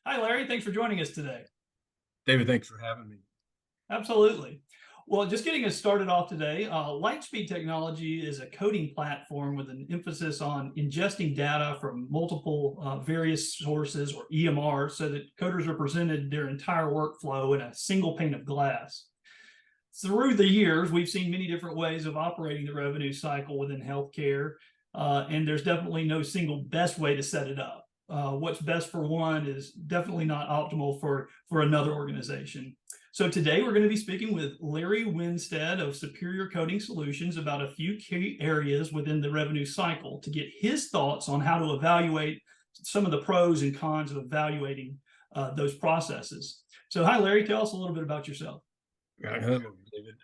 Hi, Larry. Thanks for joining us today. David, thanks for having me. Absolutely. Well, just getting us started off today, Lightspeed Technology is a coding platform with an emphasis on ingesting data from multiple various sources or EMR so that coders are presented their entire workflow in a single pane of glass. Through the years, we've seen many different ways of operating the revenue cycle within healthcare, and there's definitely no single best way to set it up. What's best for one is definitely not optimal for another organization. So today we're going to be speaking with Larry Winstead of Superior Coding Solutions about a few key areas within the revenue cycle to get his thoughts on how to evaluate some of the pros and cons of evaluating those processes. So hi, Larry, tell us a little bit about yourself. Hello, David.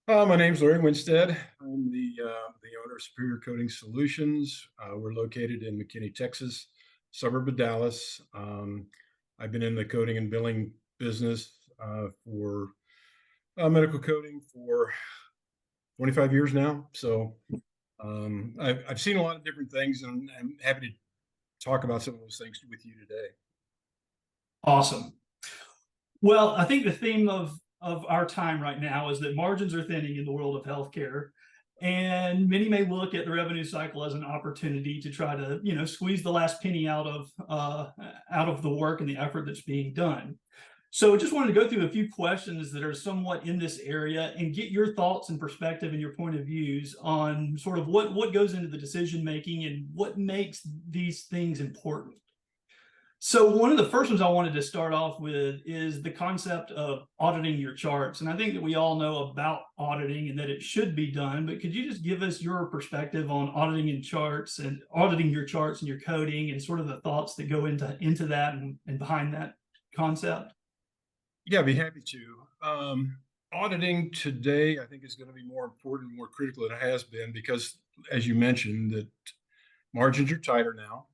My name's Larry Winstead. I'm the owner of Superior Coding Solutions. We're located in McKinney, Texas, suburb of Dallas. I've been in the coding and billing business for medical coding for 25 years now. So I've seen a lot of different things, and I'm happy to talk about some of those things with you today. Awesome. Well, I think the theme of our time right now is that margins are thinning in the world of healthcare, and many may look at the revenue cycle as an opportunity to try to, squeeze the last penny out of the work and the effort that's being done. So I just wanted to go through a few questions that are somewhat in this area and get your thoughts and perspective and your point of views on sort of what goes into the decision making and what makes these things important. So one of the first ones I wanted to start off with is the concept of auditing your charts. And I think that we all know about auditing and that it should be done, but could you just give us your perspective on auditing your charts and your coding and sort of the thoughts that go into that and behind that concept? Yeah, I'd be happy to. Auditing today, I think, is going to be more important, more critical than it has been because, as you mentioned, that margins are tighter now.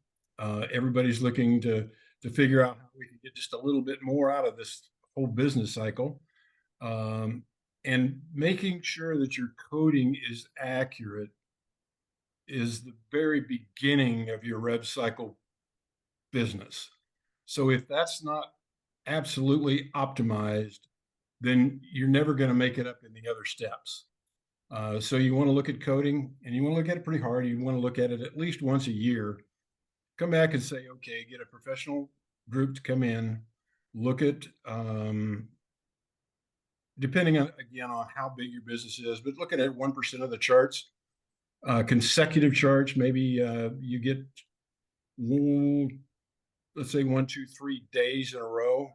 Everybody's looking to figure out how we can get just a little bit more out of this whole business cycle, and making sure that your coding is accurate is the very beginning of your rev cycle business. So if that's not absolutely optimized, then you're never going to make it up in the other steps. So you want to look at coding, and you want to look at it pretty hard. You want to look at it at least once a year. Come back and say, okay, get a professional group to come in, look at, depending on, again, on how big your business is, but looking at 1% of the charts, consecutive charts. Maybe you get, let's say 1, 2, 3 days in a row,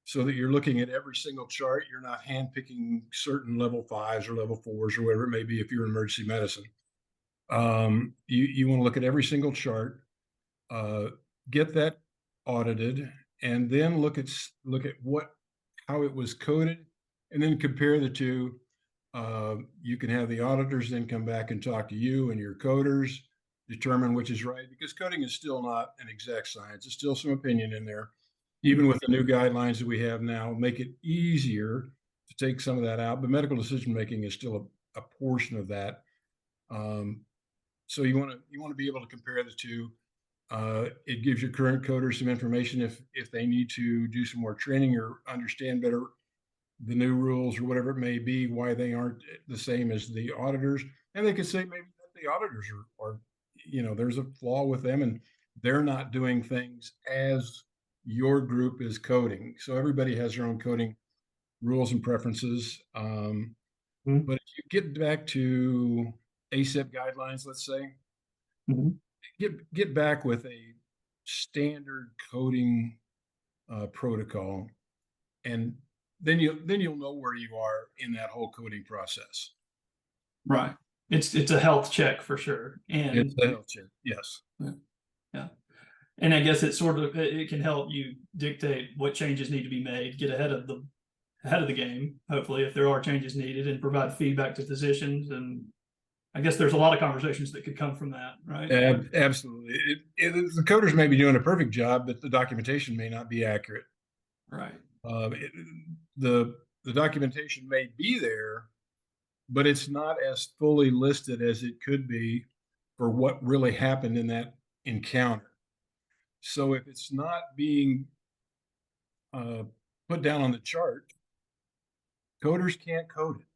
so that you're looking at every single chart. You're not handpicking certain level 5s or level 4s or whatever it may be if you're in emergency medicine. You want to look at every single chart, get that audited, and then look at how it was coded, and then compare the two. You can have the auditors then come back and talk to you and your coders, determine which is right, because coding is still not an exact science. There's still some opinion in there. Even with the new guidelines that we have now, make it easier to take some of that out. But medical decision making is still a portion of that. So you want to be able to compare the two. It gives your current coders some information if they need to do some more training or understand better the new rules or whatever it may be, why they aren't the same as the auditors. And they could say maybe that the auditors are there's a flaw with them and they're not doing things as your group is coding. So everybody has their own coding rules and preferences. Mhm. But if you get back to ACEP guidelines, let's say, Mhm. get back with a standard coding protocol, and then you'll know where you are in that whole coding process. Right. It's a health check for sure. It's And a health check, yes. yeah. And I guess it can help you dictate what changes need to be made, get ahead of the game, hopefully, if there are changes needed, and provide feedback to physicians. And I guess there's a lot of conversations that could come from that, right? Absolutely. The coders may be doing a perfect job, but the documentation may not be accurate. Right. Um, it, the documentation may be there, but it's not as fully listed as it could be for what really happened in that encounter. So if it's not being put down on the chart, coders can't code it.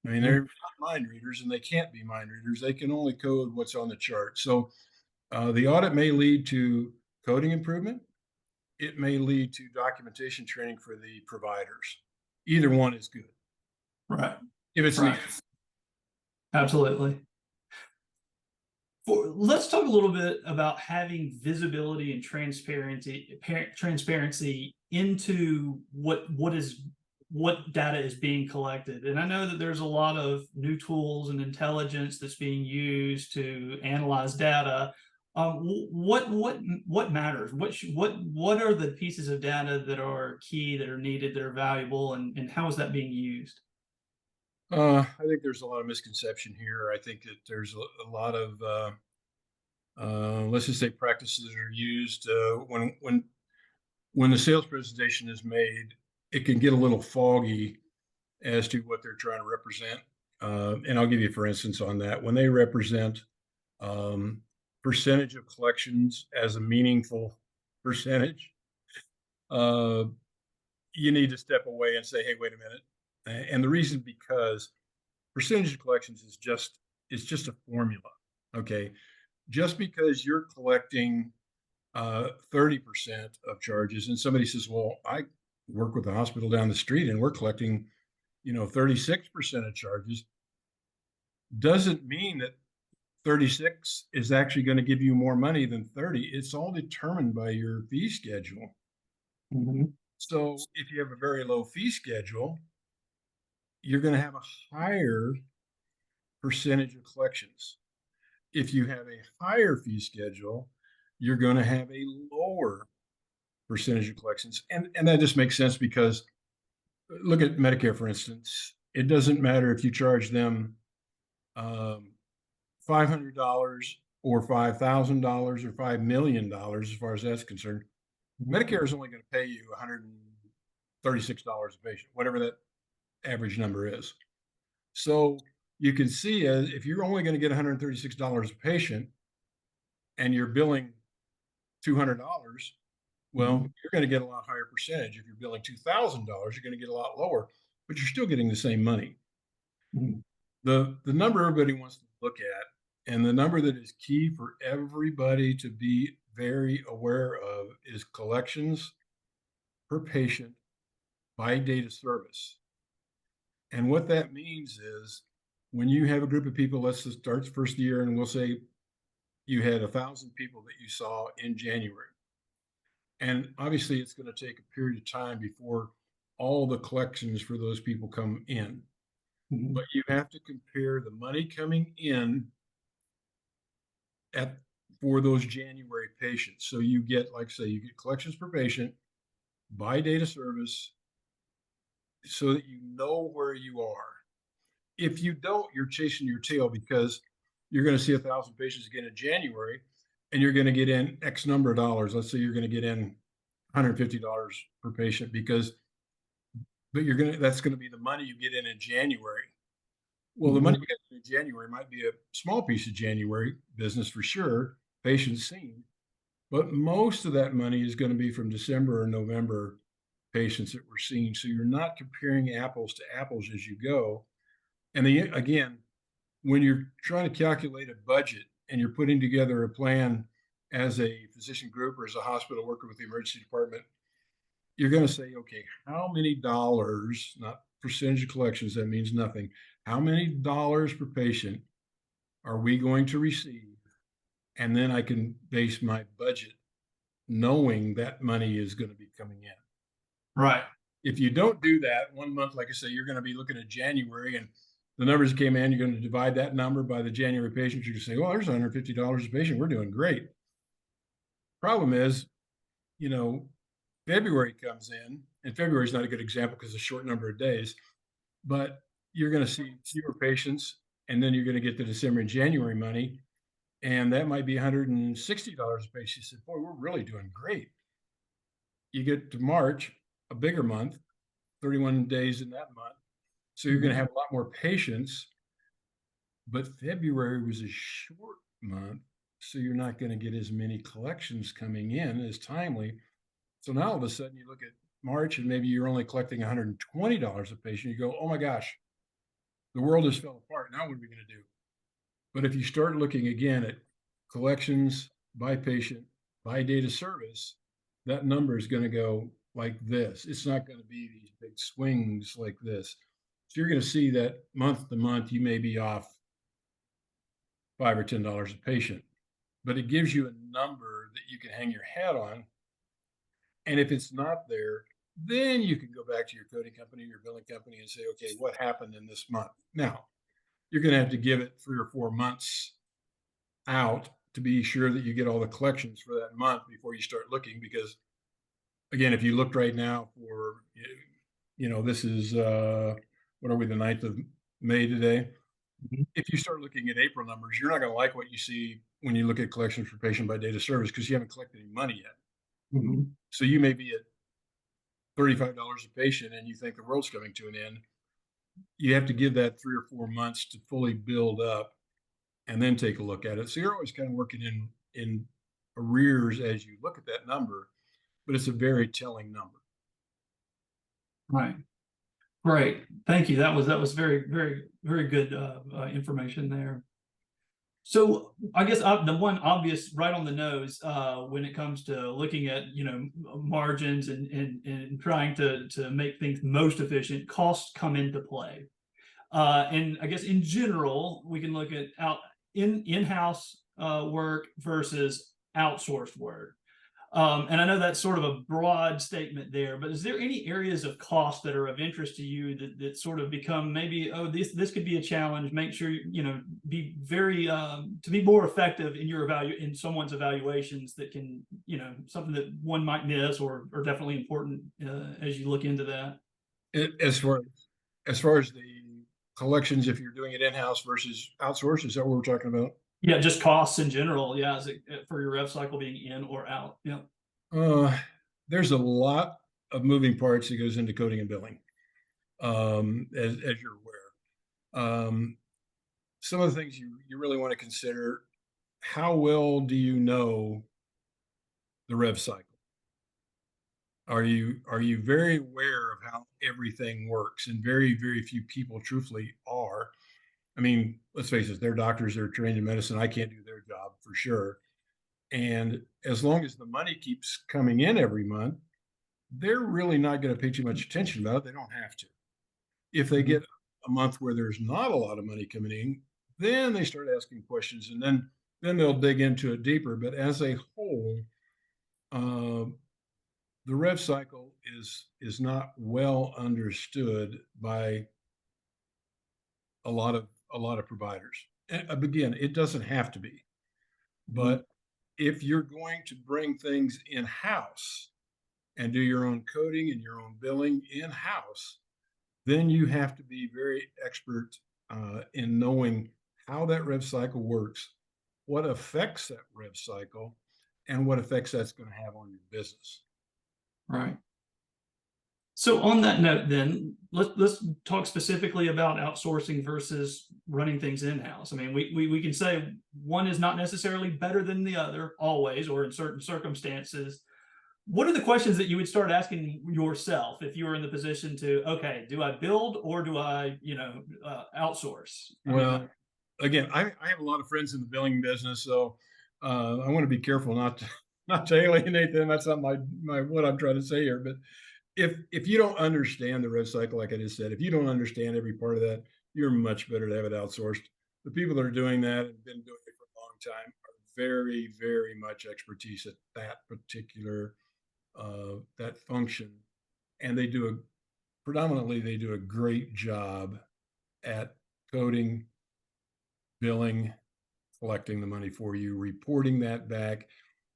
I mean, they're not mind readers and they can't be mind readers. They can only code what's on the chart. So the audit may lead to coding improvement. It may lead to documentation training for the providers. Either one is good Right. if it's Right. needed. Absolutely. Let's talk a little bit about having visibility and transparency into what data is being collected. And I know that there's a lot of new tools and intelligence that's being used to analyze data. What matters? What are the pieces of data that are key, that are needed, that are valuable, and how is that being used? I think there's a lot of misconception here. I think that there's a lot of let's just say practices that are used when the sales presentation is made. It can get a little foggy as to what they're trying to represent. And I'll give you, for instance, on that. When they represent um, percentage of collections as a meaningful percentage, uh, you need to step away and say, "Hey, wait a minute." And the reason, because percentage of collections is just a formula. Okay, just because you're collecting 30% of charges, and somebody says, "Well, I work with the hospital down the street, and we're collecting, 36% of charges," doesn't mean that 36 is actually going to give you more money than 30. It's all determined by your fee schedule. Mhm. So if you have a very low fee schedule, you're going to have a higher percentage of collections. If you have a higher fee schedule, you're going to have a lower percentage of collections. And that just makes sense because look at Medicare, for instance. It doesn't matter if you charge them um, $500 or $5,000 or $5 million, as far as that's concerned. Medicare is only going to pay you $136 a patient, whatever that average number is. So you can see, if you're only going to get $136 a patient and you're billing $200, well, Mhm. you're going to get a lot higher percentage. If you're billing $2,000, you're going to get a lot lower, but you're still getting the same money. Mhm. The number everybody wants to look at, and the number that is key for everybody to be very aware of, is collections per patient by date of service. And what that means is, when you have a group of people, let's just start first year, and we'll say you had 1,000 people that you saw in January. And obviously, it's going to take a period of time before all the collections for those people come in. Mhm. But you have to compare the money coming in at for those January patients. So you get, like say, you get collections per patient by date of service, so that you know where you are. If you don't, you're chasing your tail, because you're going to see 1,000 patients again in January, and you're going to get in X number of dollars. Let's say you're going to get in $150 per patient, but that's going to be the money you get in January. Well, the money Mhm. you get in January might be a small piece of January business for sure, patients seen, but most of that money is going to be from December or November patients that we're seeing. So you're not comparing apples to apples as you go. And again, when you're trying to calculate a budget and you're putting together a plan as a physician group or as a hospital working with the emergency department, you're going to say, okay, how many dollars, not percentage of collections, that means nothing. How many dollars per patient are we going to receive? And then I can base my budget knowing that money is going to be coming in. Right. If you don't do that one month, like I say, you're going to be looking at January, and the numbers that came in, you're going to divide that number by the January patients. You're going to say, well, there's $150 a patient. We're doing great. Problem is, you know, February comes in, and February is not a good example because it's a short number of days, but you're going to see fewer patients, and then you're going to get the December and January money, and that might be $160 a patient. You said, boy, we're really doing great. You get to March, a bigger month, 31 days in that month. So you're going to Mhm. have a lot more patients, but February was a short month. So you're not going to get as many collections coming in as timely. So now all of a sudden you look at March and maybe you're only collecting $120 a patient. You go, oh my gosh, the world has fell apart. Now what are we going to do? But if you start looking again at collections by patient, by data service, that number is going to go like this. It's not going to be these big swings like this. So you're going to see that month to month, you may be off $5 or $10 a patient, but it gives you a number that you can hang your hat on. And if it's not there, then you can go back to your coding company, your billing company, and say, okay, what happened in this month? Now, you're going to have to give it 3 or 4 months out to be sure that you get all the collections for that month before you start looking. Because again, if you looked right now for, this is, what are we, the 9th of May today? Mhm. If you start looking at April numbers, you're not going to like what you see when you look at collections for patient by data service because you haven't collected any money yet. Mhm. So you may be at $35 a patient and you think the world's coming to an end. You have to give that 3 or 4 months to fully build up and then take a look at it. So you're always kind of working in arrears as you look at that number, but it's a very telling number. Right. Great. Thank you. That was very, very, very good information there. So I guess the one obvious right on the nose when it comes to looking at margins and trying to make things most efficient, costs come into play. And I guess in general, we can look at in-house work versus outsourced work. And I know that's sort of a broad statement there, but is there any areas of cost that are of interest to you that sort of become maybe, oh, this could be a challenge? Make sure be very to be more effective in your in someone's evaluations that can something that one might miss or definitely important as you look into that. As far as the collections, if you're doing it in-house versus outsourced, is that what we're talking about? Yeah, just costs in general. Yeah, is it, for your rev cycle being in or out? Yeah. Uh, there's a lot of moving parts that goes into coding and billing, as you're aware. Some of the things you really want to consider: how well do you know the rev cycle? Are you very aware of how everything works? And very, very few people, truthfully, are. I mean, let's face it, they're doctors, they're trained in medicine. I can't do their job for sure. And as long as the money keeps coming in every month, they're really not going to pay too much attention about it. They don't have to. If they Mhm. get a month where there's not a lot of money coming in, then they start asking questions, and then they'll dig into it deeper. But as a whole, uh, the rev cycle is not well understood by a lot of providers. And again, it doesn't have to be, Mhm. but if you're going to bring things in house and do your own coding and your own billing in house, then you have to be very expert in knowing how that rev cycle works, what affects that rev cycle, and what effects that's going to have on your business. Right. So on that note, then let's talk specifically about outsourcing versus running things in-house. I mean, we can say one is not necessarily better than the other always, or in certain circumstances. What are the questions that you would start asking yourself if you were in the position to, okay, do I build or do I, outsource? I mean, Well, again, I have a lot of friends in the billing business, so I want to be careful not to not to alienate them. That's not my what I'm trying to say here. But if you don't understand the rev cycle, like I just said, if you don't understand every part of that, you're much better to have it outsourced. The people that are doing that and been doing it for a long time are very, very much expertise at that particular that function, and they do a great job at coding, billing, collecting the money for you, reporting that back,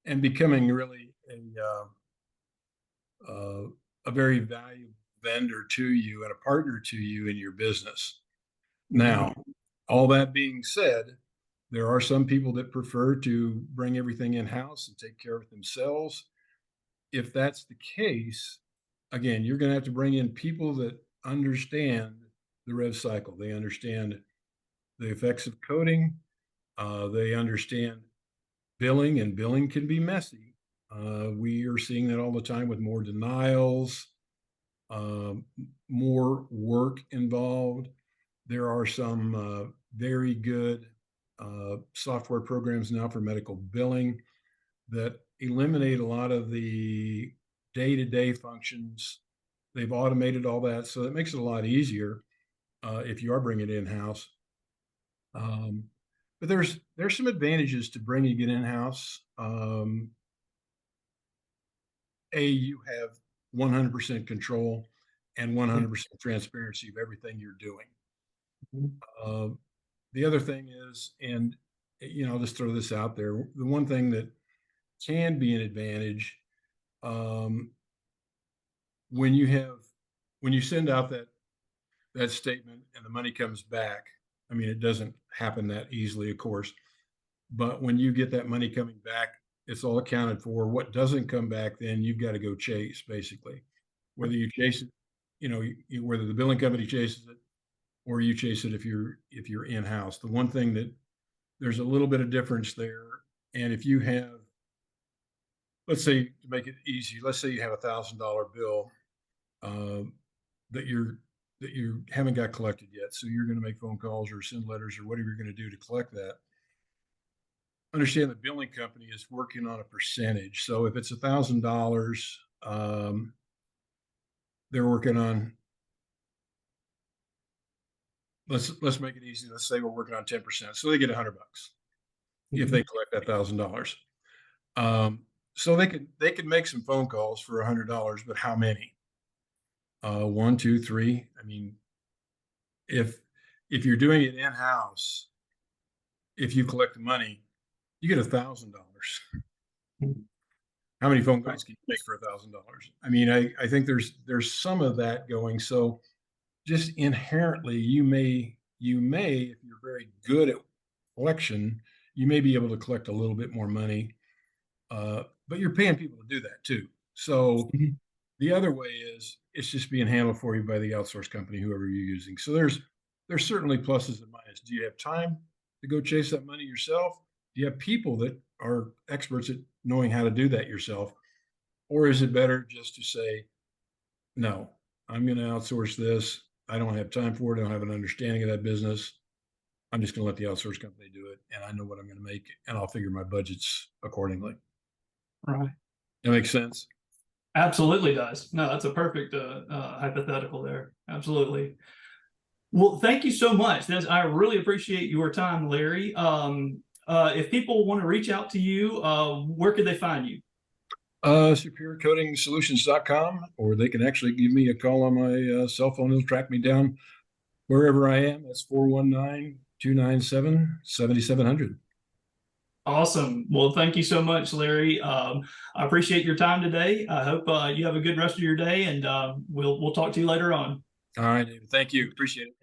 and becoming really a very valuable vendor to you and a partner to you in your business. mhm, Now, all that being said, there are some people that prefer to bring everything in house and take care of it themselves. If that's the case, again, you're going to have to bring in people that understand the rev cycle. They understand the effects of coding. They understand billing, and billing can be messy. We are seeing that all the time with more denials, more work involved. There are some very good software programs now for medical billing that eliminate a lot of the day-to-day functions. They've automated all that, so it makes it a lot easier if you are bringing it in-house. But there's some advantages to bringing it in-house. You have 100% control and 100% transparency of everything you're doing. Uh, the other thing is, and I'll just throw this out there, the one thing that can be an advantage, when you send out that statement and the money comes back. I mean, it doesn't happen that easily, of course, but when you get that money coming back, it's all accounted for. What doesn't come back, then you've got to go chase, basically, whether you chase it, whether the billing company chases it or you chase it if you're in-house. The one thing that there's a little bit of difference there, and if you have, let's say, to make it easy, let's say you have $1,000 bill that you haven't got collected yet, so you're going to make phone calls or send letters or whatever you're going to do to collect that. Understand the billing company is working on a percentage. So if it's $1,000, they're working on, let's make it easy. Let's say we're working on 10%. So they get $100 if they collect that $1,000. So they could make some phone calls for $100, but how many? 1, 2, 3. I mean, if you're doing it in-house, if you collect the money, you get $1,000. How many phone calls can you make for $1,000? I mean, I think there's some of that going. So just inherently, you may, if you're very good at collection, you may be able to collect a little bit more money, but you're paying people to do that too. So the other way is it's just being handled for you by the outsource company, whoever you're using. So there's certainly pluses and minuses. Do you have time to go chase that money yourself? Do you have people that are experts at knowing how to do that yourself? Or is it better just to say, no, I'm going to outsource this. I don't have time for it. I don't have an understanding of that business. I'm just going to let the outsource company do it. And I know what I'm going to make, and I'll figure my budgets accordingly. Right. That makes sense. Absolutely does. No, that's a perfect hypothetical there. Absolutely. Well, thank you so much. I really appreciate your time, Larry. If people want to reach out to you, where could they find you? SuperiorCodingSolutions.com, or they can actually give me a call on my cell phone. It'll track me down wherever I am. That's 419-297-7700. Awesome. Well, thank you so much, Larry. I appreciate your time today. I hope you have a good rest of your day, and we'll talk to you later on. All right, David. Thank you. Appreciate it.